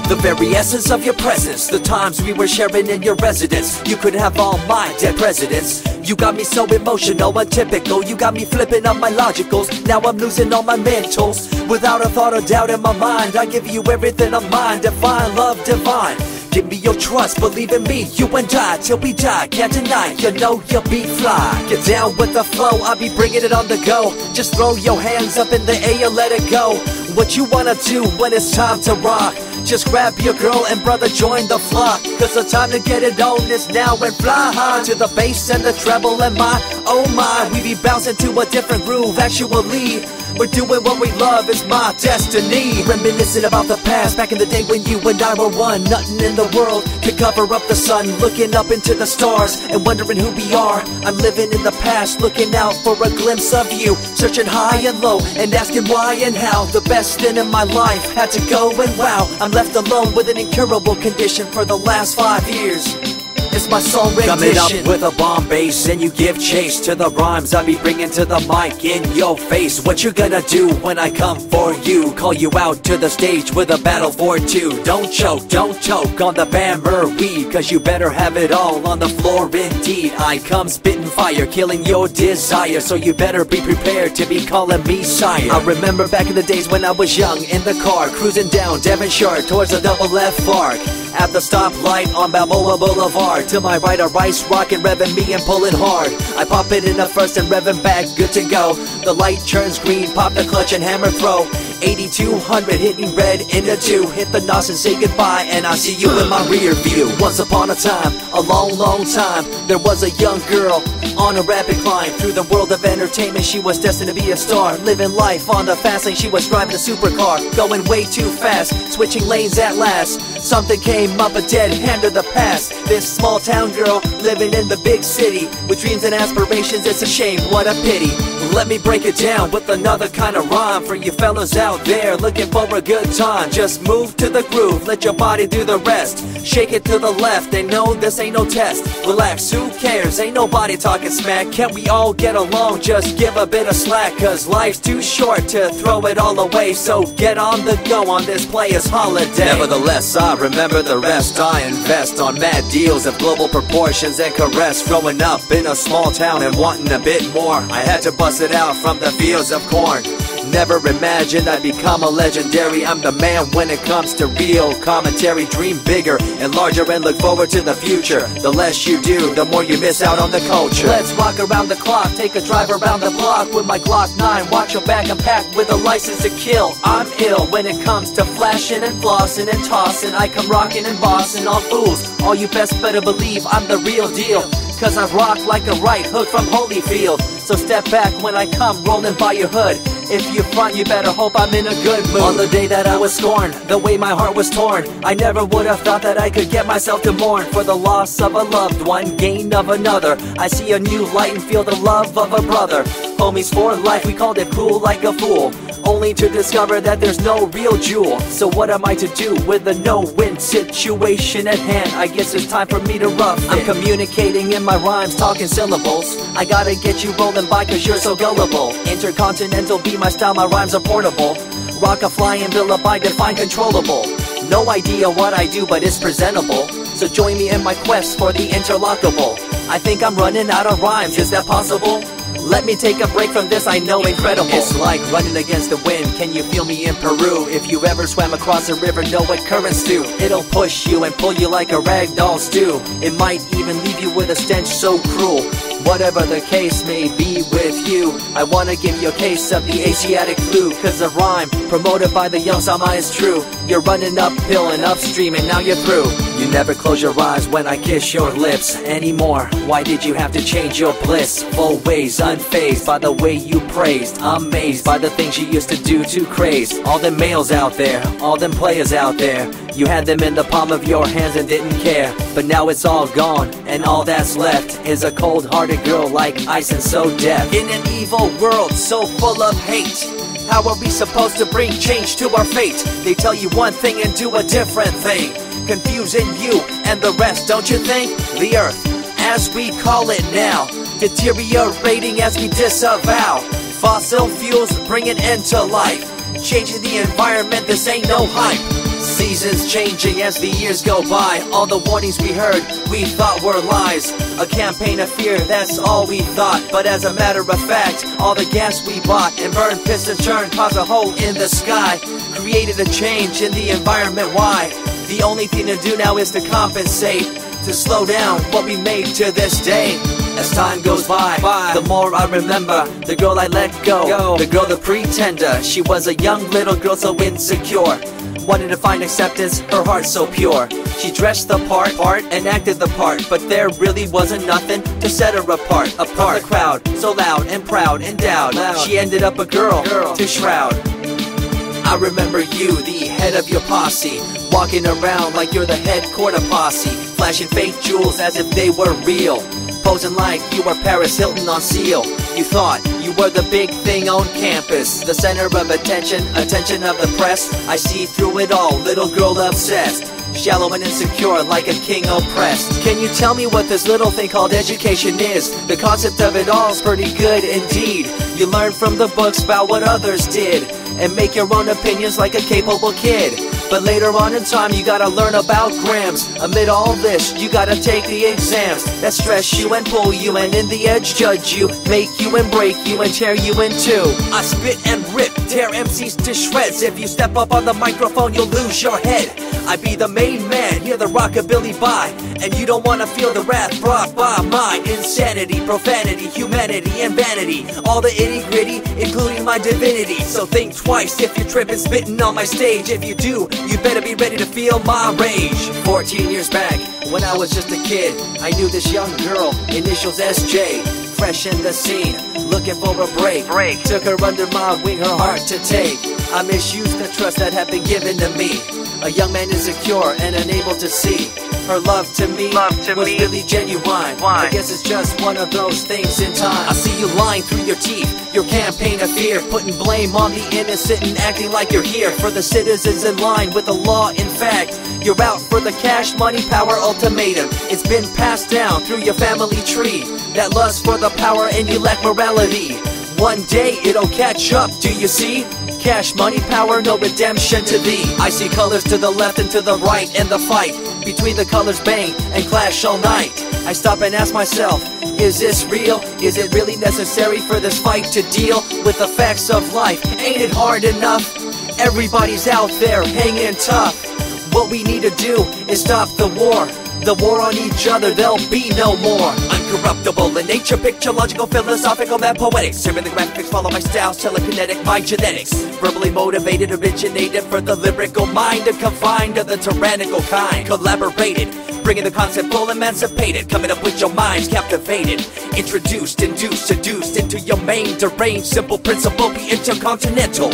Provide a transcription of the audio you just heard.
The very essence of your presence, the times we were sharing in your residence. You could have all my dead presidents. You got me so emotional, untypical. You got me flipping up my logicals. Now I'm losing all my mentals. Without a thought or doubt in my mind, I give you everything of mine. Divine love, divine. Give me your trust, believe in me, you and I, till we die, can't deny, you know you'll be fly. Get down with the flow, I'll be bringing it on the go. Just throw your hands up in the air, let it go. What you wanna do when it's time to rock? Just grab your girl and brother, join the flock. Cause the time to get it on is now and fly high to the bass and the treble and my, oh my. We be bouncing to a different groove, actually. We're doing what we love, it's my destiny. Reminiscing about the past, back in the day when you and I were one. Nothing in the world could cover up the sun. Looking up into the stars and wondering who we are. I'm living in the past, looking out for a glimpse of you. Searching high and low and asking why and how. The best thing in my life had to go and wow. I'm left alone with an incurable condition for the last 5 years. It's my song rendition. Coming up with a bomb bass and you give chase to the rhymes I be bringing to the mic in your face. What you gonna do when I come for you? Call you out to the stage with a battle for two. Don't choke on the bammer weed, cause you better have it all on the floor indeed. I come spitting fire, killing your desire, so you better be prepared to be calling me sire. I remember back in the days when I was young in the car, cruising down Devonshire towards the double left fork. At the stoplight on Balboa Boulevard, to my right a rice rockin', revving me and pulling hard. I pop it in the first and revving back, good to go. The light turns green, pop the clutch and hammer throw. 8200 hitting red into 2. Hit the nos and say goodbye, and I see you in my rear view. Once upon a time, a long time, there was a young girl on a rapid climb through the world of entertainment. She was destined to be a star, living life on the fast lane. She was driving a supercar, going way too fast, switching lanes at last. Something came up, a dead hand of the past. This small town girl living in the big city with dreams and aspirations. It's a shame, what a pity. Let me break it down with another kind of rhyme for you fellas out there looking for a good time. Just move to the groove, let your body do the rest. Shake it to the left, they know this ain't no test. Relax, who cares, ain't nobody talking smack. Can't we all get along, just give a bit of slack. Cause life's too short to throw it all away, so get on the go on this player's holiday. Nevertheless, I remember the rest. I invest on mad deals of global proportions and caress. Growing up in a small town and wanting a bit more, I had to bust it out from the fields of corn. Never imagined I'd become a legendary. I'm the man when it comes to real commentary. Dream bigger and larger and look forward to the future. The less you do, the more you miss out on the culture. Let's rock around the clock, take a drive around the block with my Glock 9. Watch your back, I'm packed with a license to kill. I'm ill when it comes to flashing and flossing and tossing. I come rocking and bossing all fools. All you best better believe I'm the real deal, cause I rock like a right hook from Holyfield. So step back when I come rolling by your hood. If you front, you better hope I'm in a good mood. On the day that I was scorned, the way my heart was torn, I never would have thought that I could get myself to mourn for the loss of a loved one, gain of another. I see a new light and feel the love of a brother. Homies for life, we called it cool like a fool, only to discover that there's no real jewel. So what am I to do with a no-win situation at hand? I guess it's time for me to rough it. I'm communicating in my rhymes, talking syllables. I gotta get you rolling by cause you're so gullible. Intercontinental be my style, my rhymes are portable. Rock a flying bill I define controllable. No idea what I do, but it's presentable. So join me in my quest for the interlockable. I think I'm running out of rhymes, is that possible? Let me take a break from this, I know incredible. It's like running against the wind, can you feel me in Peru? If you ever swam across a river, know what currents do. It'll push you and pull you like a ragdoll stew. It might even leave you with a stench so cruel. Whatever the case may be with you, I wanna give you a case of the Asiatic flu. Cause the rhyme promoted by the young Sama is true. You're running uphill and upstream and now you're through. You never close your eyes when I kiss your lips anymore. Why did you have to change your bliss? Full ways, unfazed by the way you praised. Amazed by the things you used to do to craze. All them males out there, all them players out there, you had them in the palm of your hands and didn't care. But now it's all gone, and all that's left is a cold-hearted girl like ice and so deaf. In an evil world so full of hate, how are we supposed to bring change to our fate? They tell you one thing and do a different thing, confusing you and the rest, don't you think? The earth, as we call it now, deteriorating as we disavow. Fossil fuels bring an end to life. changing the environment, this ain't no hype. Seasons changing as the years go by. All the warnings we heard, we thought were lies. A campaign of fear, that's all we thought. But as a matter of fact, all the gas we bought and burned, pissed and churned, caused a hole in the sky. Created a change in the environment, why? The only thing to do now is to compensate, to slow down what we made to this day. As time goes by, the more I remember the girl I let go, the girl, the pretender. She was a young little girl so insecure, wanted to find acceptance, her heart so pure. She dressed the part and acted the part, but there really wasn't nothing to set her apart. From the crowd, so loud and proud, endowed, she ended up a girl to shroud. I remember you, the head of your posse, walking around like you're the head quarter posse, flashing fake jewels as if they were real, posing like you were Paris Hilton on seal. You thought you were the big thing on campus, the center of attention of the press. I see through it all, little girl obsessed, shallow and insecure like a king oppressed. Can you tell me what this little thing called education is? The concept of it all is pretty good indeed. You learn from the books about what others did and make your own opinions like a capable kid. But later on in time you gotta learn about grams. Amid all this you gotta take the exams that stress you and pull you, and in the edge judge you, make you and break you and tear you in two. I spit and rip, tear MCs to shreds. If you step up on the microphone you'll lose your head. I be the main man, hear the rockabilly by, and you don't wanna feel the wrath brought by my insanity, profanity, humanity, and vanity. All the itty gritty, including my divinity. So think twice if you're tripping, spitting on my stage. If you do, you better be ready to feel my rage. 14 years back, when I was just a kid, I knew this young girl, initials SJ, fresh in the scene, looking for a break. Took her under my wing, her heart to take. I misused the trust that had been given to me. A young man insecure and unable to see her love to me was really genuine. I guess it's just one of those things in time. I see you lying through your teeth, your campaign of fear, putting blame on the innocent and acting like you're here for the citizens in line with the law. In fact, you're out for the cash, money, power ultimatum. It's been passed down through your family tree, that lust for the power, and you lack morality. One day it'll catch up, do you see? Cash, money, power, no redemption to thee. I see colors to the left and to the right, and the fight between the colors bang and clash all night. I stop and ask myself, is this real? Is it really necessary for this fight to deal with the facts of life? Ain't it hard enough? Everybody's out there hanging tough. What we need to do is stop the war on each other, there'll be no more. Uncorruptible in nature, picture, logical, philosophical, and poetic. Serving the graphics, follow my style, telekinetic, my genetics. Verbally motivated, originated for the lyrical mind, and confined to the tyrannical kind. Collaborated, bringing the concept full emancipated, coming up with your minds captivated. Introduced, induced, seduced into your main deranged, simple principle, be intercontinental.